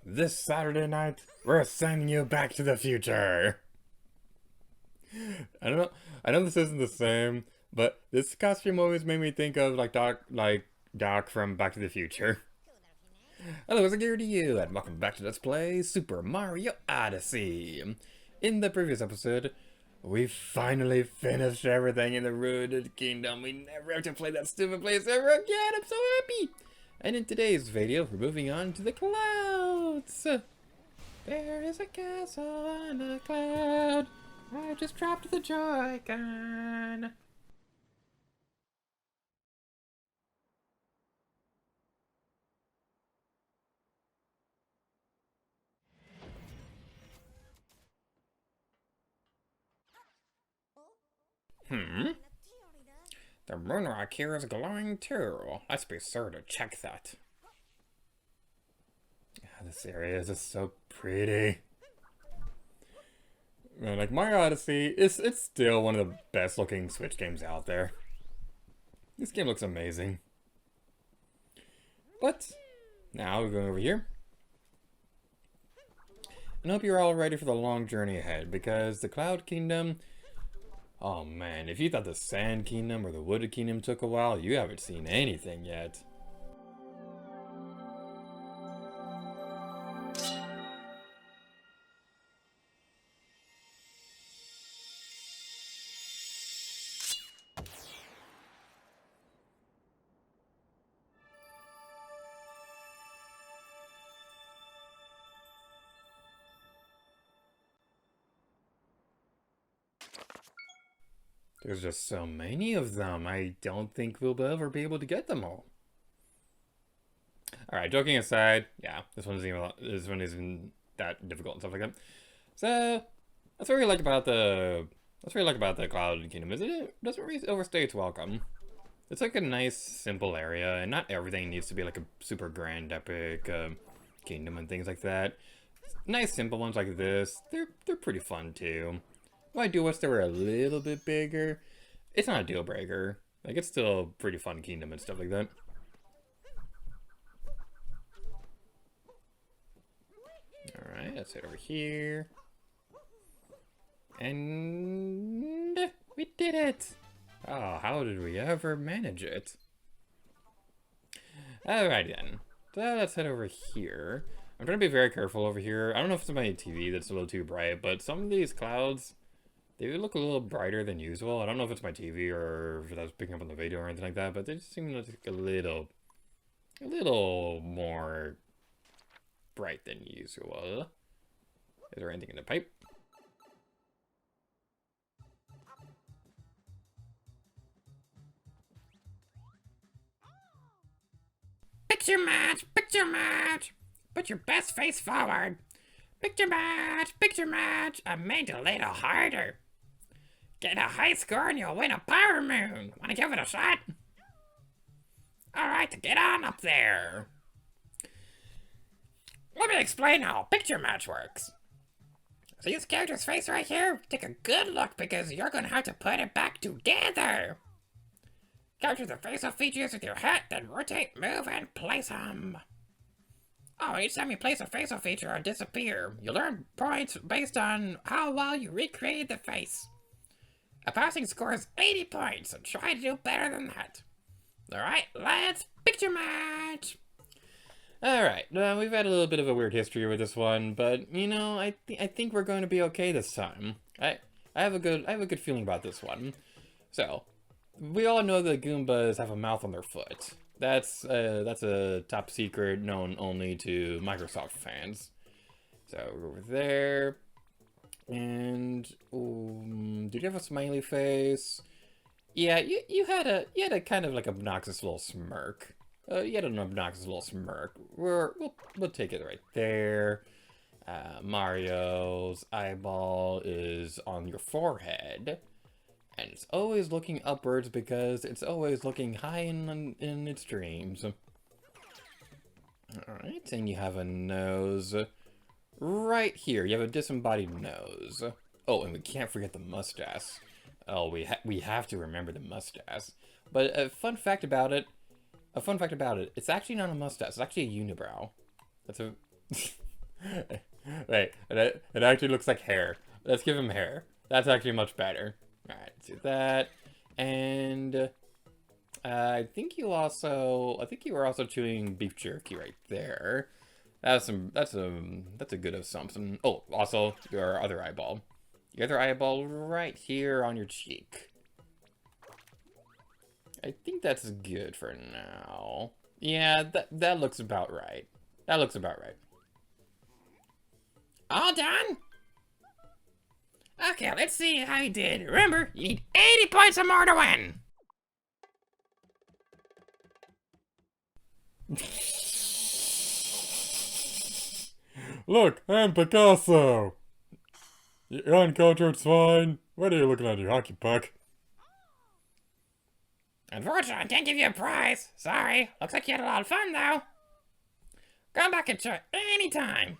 This Saturday night, we're sending you Back to the Future. I don't know. I know this isn't the same, but this costume always made me think of Doc from Back to the Future. Hello, it's gear to you, and welcome back to Let's Play Super Mario Odyssey. In the previous episode, we finally finished everything in the Ruined Kingdom. We never have to play that stupid place ever again. I'm so happy. And in today's video, we're moving on to the clouds. There is a castle on a cloud. I just dropped the Joy-Con. The moon rock here is glowing too. Let's be sure to check that. This area is just so pretty. Man, like Mario Odyssey, it's still one of the best looking Switch games out there. This game looks amazing. But now we're going over here. And I hope you're all ready for the long journey ahead, because the Cloud Kingdom, oh man, if you thought the Sand Kingdom or the Wooded Kingdom took a while, you haven't seen anything yet. There's just so many of them. I don't think we'll ever be able to get them all. All right, joking aside, yeah, this one isn't that difficult and stuff like that. So that's what we like about the Cloud Kingdom. Is it doesn't really overstay its welcome. It's like a nice, simple area, and not everything needs to be like a super grand, epic kingdom and things like that. Nice, simple ones like this, they're pretty fun too. I do wish they were a little bit bigger. It's not a deal breaker. Like, it's still a pretty fun kingdom and stuff like that. Alright, let's head over here. And we did it! Oh, how did we ever manage it? Alright then. So let's head over here. I'm trying to be very careful over here. I don't know if it's my TV that's a little too bright, but some of these clouds, they look a little brighter than usual. I don't know if it's my TV or if that's picking up on the video or anything like that, but they just seem like a little more bright than usual. Is there anything in the pipe? Picture match! Picture match! Put your best face forward. Picture match! Picture match! I made it a little harder. Get a high score and you'll win a Power Moon. Wanna give it a shot? Alright, get on up there. Let me explain how a picture match works. So this character's face right here, take a good look because you're gonna have to put it back together. Capture the face-off features with your hat, then rotate, move, and place them. Oh, each time you place a face-off feature or disappear, you'll earn points based on how well you recreated the face. A passing score is 80 points, so try to do better than that. Alright, let's picture match! Alright, we've had a little bit of a weird history with this one, but, you know, I think we're going to be okay this time. I have a good feeling about this one. So, we all know that Goombas have a mouth on their foot. That's a top secret known only to Microsoft fans. So, we're over there. And did you have a smiley face? Yeah, you had a kind of like obnoxious little smirk. You had an obnoxious little smirk. We'll take it right there. Mario's eyeball is on your forehead, and it's always looking upwards because it's always looking high in its dreams. All right, and you have a nose. Right here, you have a disembodied nose. Oh, and we can't forget the mustache. Oh, we have to remember the mustache. But a fun fact about it, it's actually not a mustache. It's actually a unibrow. That's a Wait, it actually looks like hair. Let's give him hair. That's actually much better. Alright, let's do that. And I think you were also chewing beef jerky right there. That's a good assumption. Oh, also your other eyeball. Your other eyeball right here on your cheek. I think that's good for now. Yeah, that looks about right. That looks about right. All done? Okay, let's see how you did. Remember, you need 80 points or more to win. Look, I'm Picasso! Your uncultured's fine. What are you looking at, you hockey puck? Unfortunately, I can't give you a prize. Sorry. Looks like you had a lot of fun, though. Come back and try anytime.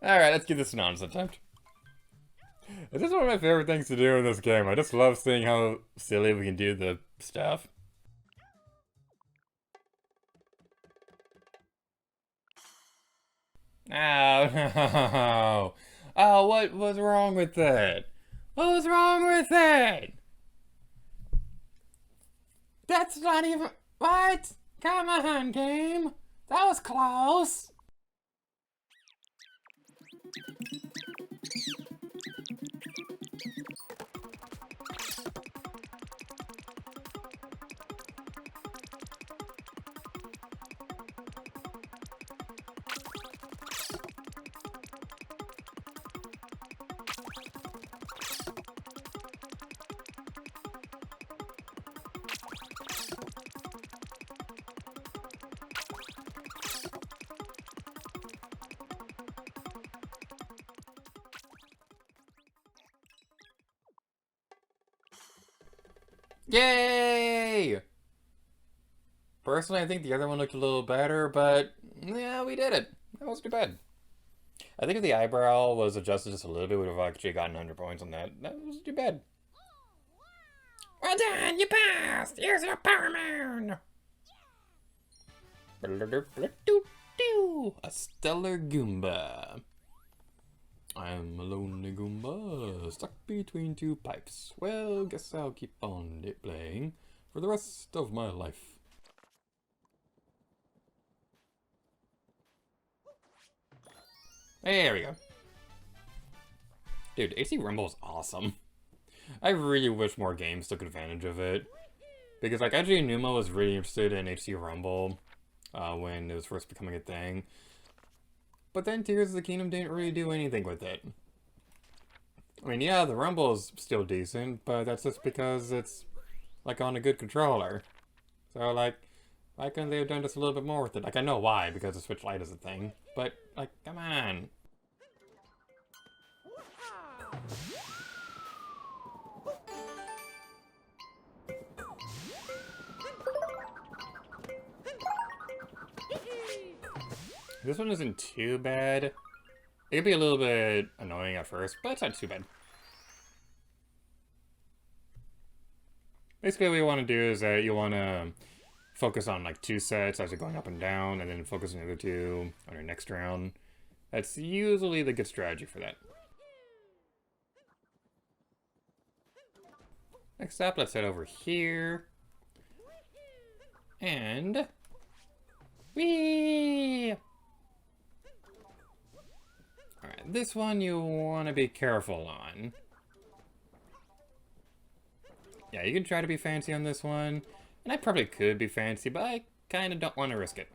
Alright, let's give this an honest attempt. This is one of my favorite things to do in this game. I just love seeing how silly we can do the stuff. Oh, no. Oh, what was wrong with that? What was wrong with that? That's not even... What? Come on, game. That was close. Yay! Personally, I think the other one looked a little better, but yeah, we did it. That wasn't too bad. I think if the eyebrow was adjusted just a little bit, we would have actually gotten 100 points on that. That wasn't too bad. Well done, you passed. Here's your power moon. A stellar Goomba. I'm a lonely Goomba, stuck between two pipes. Well, guess I'll keep on it playing for the rest of my life. There we go. Dude, AC Rumble is awesome. I really wish more games took advantage of it. Because, like, actually, Numa was really interested in HC Rumble when it was first becoming a thing. But then Tears of the Kingdom didn't really do anything with it. I mean, yeah, the Rumble is still decent, but that's just because it's, like, on a good controller. So, like, why couldn't they have done just a little bit more with it? Like, I know why, because the Switch Lite is a thing. But, like, come on. This one isn't too bad. It could be a little bit annoying at first, but it's not too bad. Basically what you want to do is that you want to focus on like 2 sets as you're going up and down, and then focus on the other 2 on your next round. That's usually the good strategy for that. Next up, let's head over here. And... whee! Alright, this one you want to be careful on. Yeah, you can try to be fancy on this one. And I probably could be fancy, but I kind of don't want to risk it.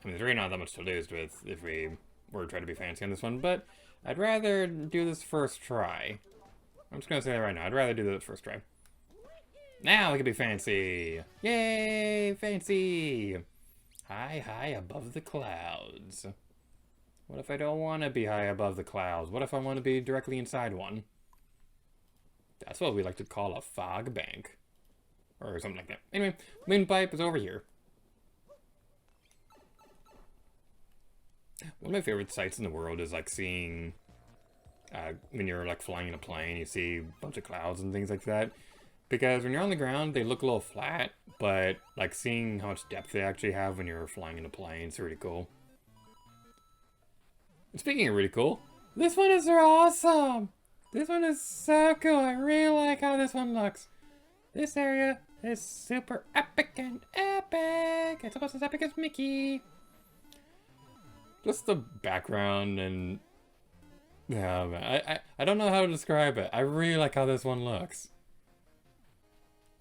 I mean, there's really not that much to lose with if we were to try to be fancy on this one, but I'd rather do this first try. I'm just going to say that right now. I'd rather do this first try. Now we can be fancy. Yay, fancy. High, high above the clouds. What if I don't want to be high above the clouds? What if I want to be directly inside one? That's what we like to call a fog bank. Or something like that. Anyway, windpipe is over here. One of my favorite sights in the world is like seeing... when you're like flying in a plane, you see a bunch of clouds and things like that. Because when you're on the ground, they look a little flat, but like seeing how much depth they actually have when you're flying in a plane is really cool. Speaking of really cool, this one is awesome! This one is so cool. I really like how this one looks. This area is super epic and epic. It's almost as epic as Mickey. Just the background and... yeah, man. I don't know how to describe it. I really like how this one looks.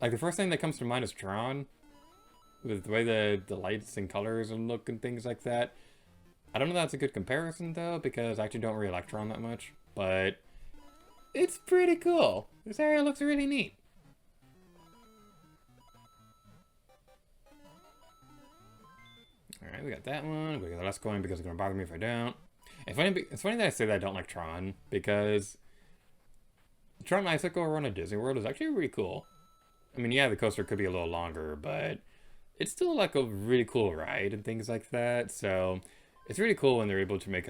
Like, the first thing that comes to mind is Tron. With the way the lights and colors and look and things like that. I don't know if that's a good comparison, though, because I actually don't really like Tron that much. But it's pretty cool. This area looks really neat. Alright, we got that one. We got the last coin because it's going to bother me if I don't. It's funny that I say that I don't like Tron, because Tron Icicle Run at Disney World is actually really cool. I mean, yeah, the coaster could be a little longer, but it's still like a really cool ride and things like that. So it's really cool when they're able to make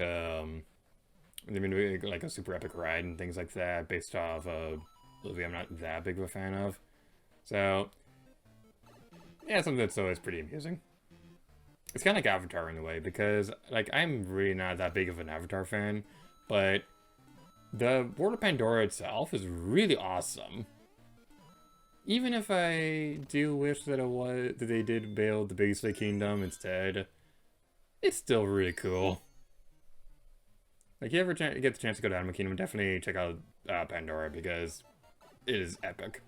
like a super epic ride and things like that based off a movie I'm not that big of a fan of. So yeah, something that's always pretty amusing. It's kind of like Avatar in a way, because like I'm really not that big of an Avatar fan, but the World of Pandora itself is really awesome. Even if I do wish that they did build the Beastly Kingdom instead, it's still really cool. Like, if you ever get the chance to go to Animal Kingdom, definitely check out Pandora, because it is epic.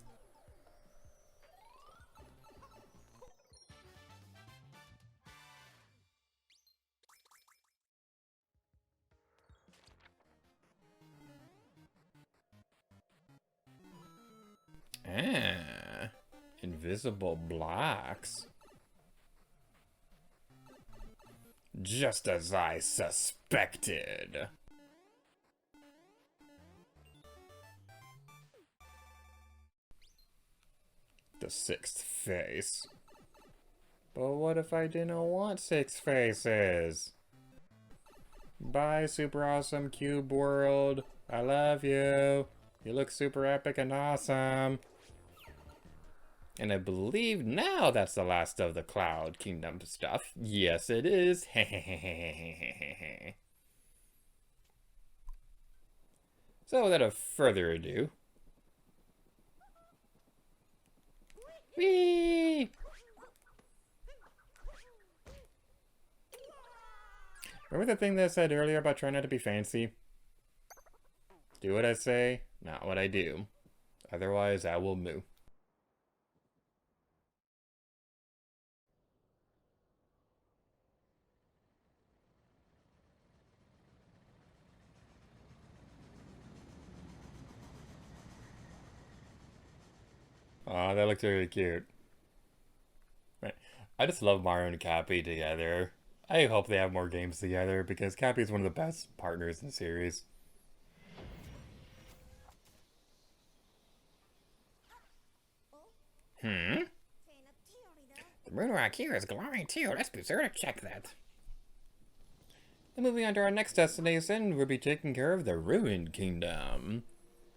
Ah, invisible blocks. Just as I suspected. The sixth face. But what if I didn't want six faces? Bye, super awesome cube world. I love you. You look super epic and awesome. And I believe now that's the last of the Cloud Kingdom stuff. Yes, it is. So without further ado... whee! Remember the thing that I said earlier about trying not to be fancy? Do what I say, not what I do. Otherwise, I will moo. Aw, that looks really cute. I just love Mario and Cappy together. I hope they have more games together, because Cappy is one of the best partners in the series. The moon rock here is glowing too. Let's be sure to check that. And moving on to our next destination, we'll be taking care of the Ruined Kingdom.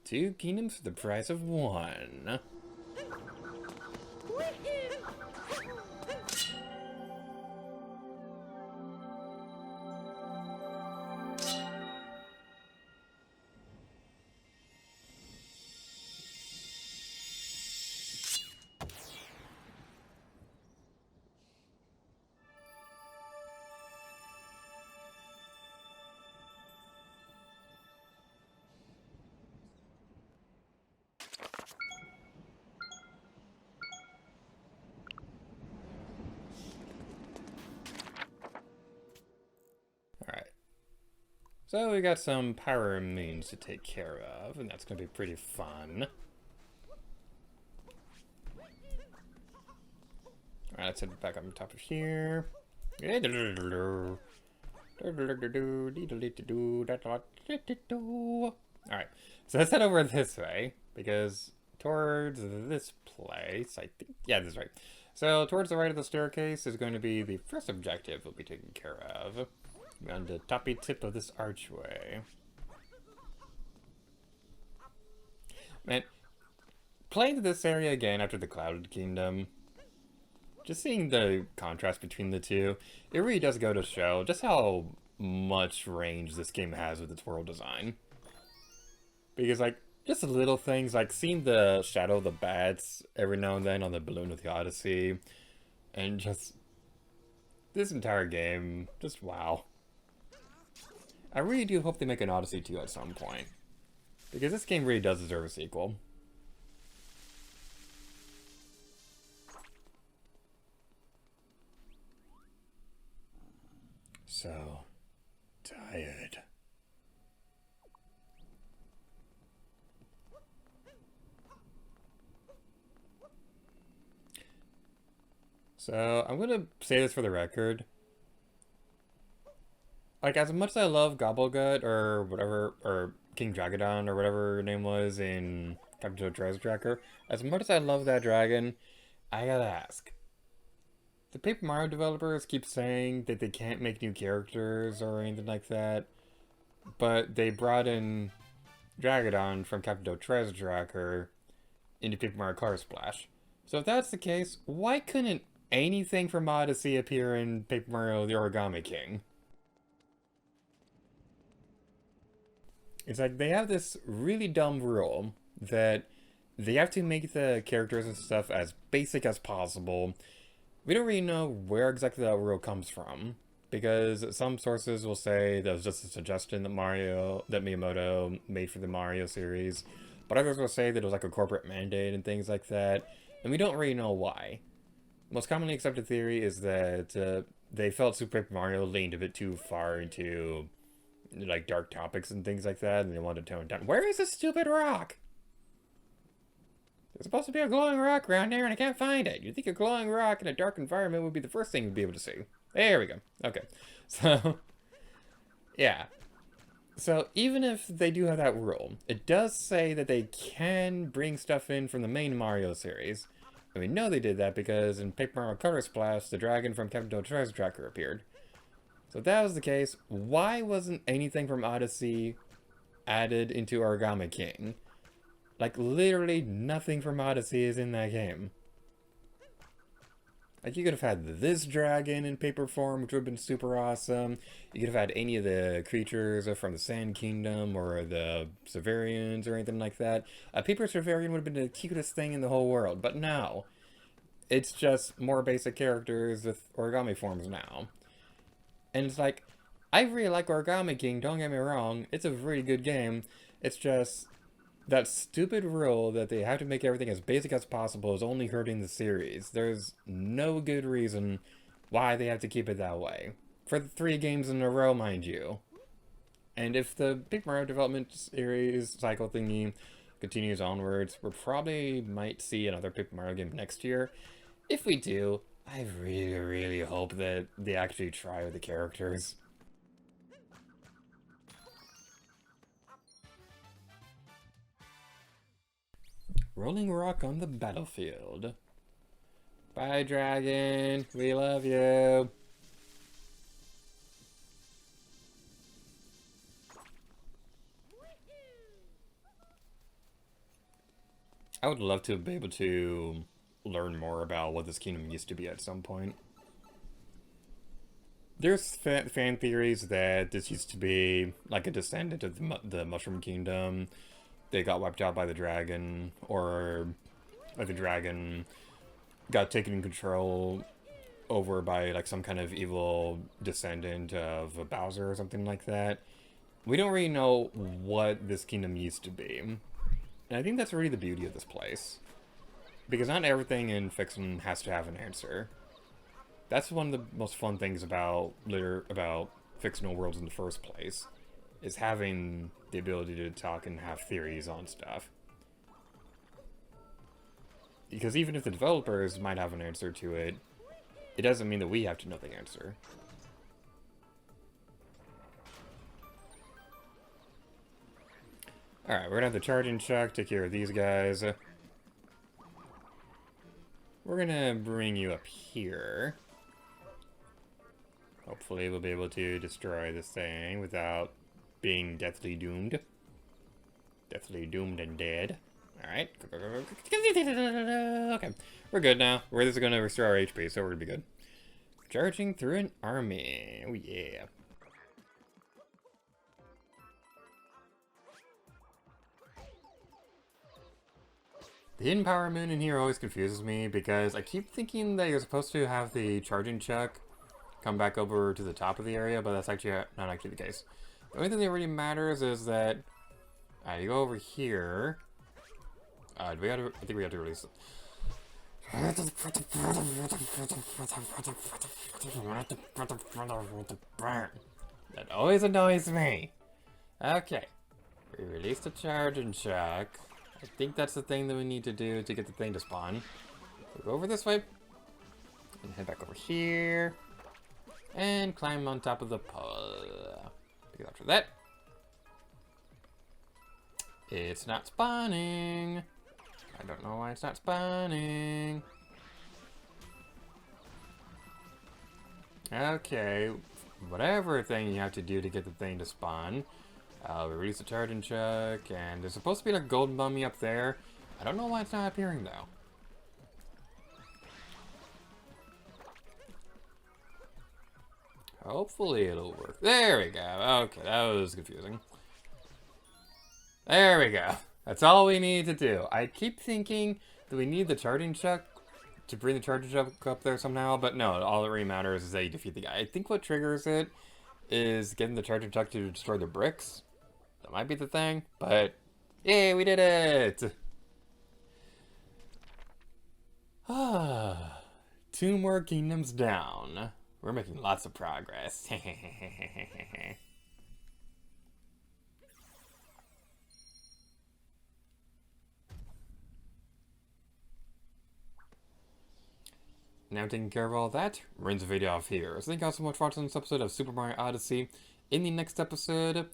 2 kingdoms for the price of 1. Alright. So we got some power means to take care of, and that's going to be pretty fun. Alright, let's head back up on top of here. Alright, so let's head over this way, because towards this place, I think, yeah, this is right. So towards the right of the staircase is going to be the first objective we'll be taking care of. On the toppy tip of this archway. Man, playing this area again after the Cloud Kingdom, just seeing the contrast between the two, it really does go to show just how much range this game has with its world design. Because, like, just the little things, like seeing the shadow of the bats every now and then on the balloon of the Odyssey, and just this entire game, just wow. I really do hope they make an Odyssey 2 at some point. Because this game really does deserve a sequel. So tired. So I'm gonna say this for the record. Like, as much as I love Gobblegut or whatever, or King Dragodon or whatever her name was in Captain Toad Treasure Tracker, as much as I love that dragon, I gotta ask. The Paper Mario developers keep saying that they can't make new characters or anything like that, but they brought in Dragodon from Captain Toad Treasure Tracker into Paper Mario Color Splash. So if that's the case, why couldn't anything from Odyssey appear in Paper Mario the Origami King? It's like they have this really dumb rule that they have to make the characters and stuff as basic as possible. We don't really know where exactly that rule comes from, because some sources will say that was just a suggestion that Miyamoto made for the Mario series, but others will say that it was like a corporate mandate and things like that, and we don't really know why. Most commonly accepted theory is that they felt Super Paper Mario leaned a bit too far into like dark topics and things like that, and they wanted to tone it down. Where is this stupid rock? There's supposed to be a glowing rock around there, and I can't find it. You'd think a glowing rock in a dark environment would be the first thing you'd be able to see. There we go. Okay. So, yeah. So, even if they do have that rule, it does say that they can bring stuff in from the main Mario series. And we know they did that because in Paper Mario Color Splash, the dragon from Captain Toad Treasure Tracker appeared. So if that was the case, why wasn't anything from Odyssey added into Origami King? Like, literally nothing from Odyssey is in that game. Like, you could have had this dragon in paper form, which would have been super awesome. You could have had any of the creatures from the Sand Kingdom or the Severians or anything like that. A paper Severian would have been the cutest thing in the whole world, but no. It's just more basic characters with origami forms now. And it's like, I really like Origami King, don't get me wrong. It's a really good game. It's just that stupid rule that they have to make everything as basic as possible is only hurting the series. There's no good reason why they have to keep it that way. For the 3 games in a row, mind you. And if the Paper Mario development series cycle thingy continues onwards, we probably might see another Paper Mario game next year. If we do, I really, really hope that they actually try with the characters. Rolling rock on the battlefield. Bye, dragon. We love you. I would love to be able to learn more about what this kingdom used to be at some point. There's fan theories that this used to be like a descendant of the Mushroom Kingdom. They got wiped out by the dragon, or like the dragon got taken in control over by like some kind of evil descendant of Bowser or something like that. We don't really know what this kingdom used to be. And I think that's really the beauty of this place. Because not everything in fiction has to have an answer. That's one of the most fun things about fictional worlds in the first place, is having the ability to talk and have theories on stuff. Because even if the developers might have an answer to it, it doesn't mean that we have to know the answer. Alright, we're gonna have the charging chuck take care of these guys. We're gonna bring you up here. Hopefully we'll be able to destroy this thing without being deathly doomed. Deathly doomed and dead. Alright. Okay. We're good now. We're just gonna restore our HP, so we're gonna be good. Charging through an army. Oh yeah. The hidden power moon in here always confuses me because I keep thinking that you're supposed to have the charging chuck come back over to the top of the area, but that's actually not actually the case. The only thing that really matters is that you go over here. I think we have to release it. That always annoys me. Okay. We released the charging chuck. I think that's the thing that we need to do to get the thing to spawn. So go over this way. And head back over here. And climb on top of the pole. Because after that, it's not spawning. I don't know why it's not spawning. Okay, whatever thing you have to do to get the thing to spawn. We release the charging chuck, and there's supposed to be a golden mummy up there. I don't know why it's not appearing though. Hopefully it'll work. There we go. Okay, that was confusing. There we go. That's all we need to do. I keep thinking that we need the charging chuck to bring the charging chuck up there somehow, but no, all that really matters is that you defeat the guy. I think what triggers it is getting the charging chuck to destroy the bricks. That might be the thing, but yay, we did it! Ah, 2 more kingdoms down. We're making lots of progress. Now taking care of all that, we're in the video off here. So thank you all so much for watching this episode of Super Mario Odyssey. In the next episode,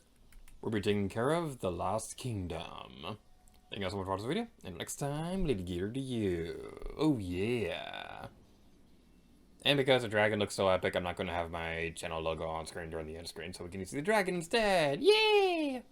we'll be taking care of the Lost Kingdom. Thank you all so much for watching the video, and next time, Lady Gear to you. Oh yeah. And because the dragon looks so epic, I'm not going to have my channel logo on screen during the end screen, so we can see the dragon instead. Yay!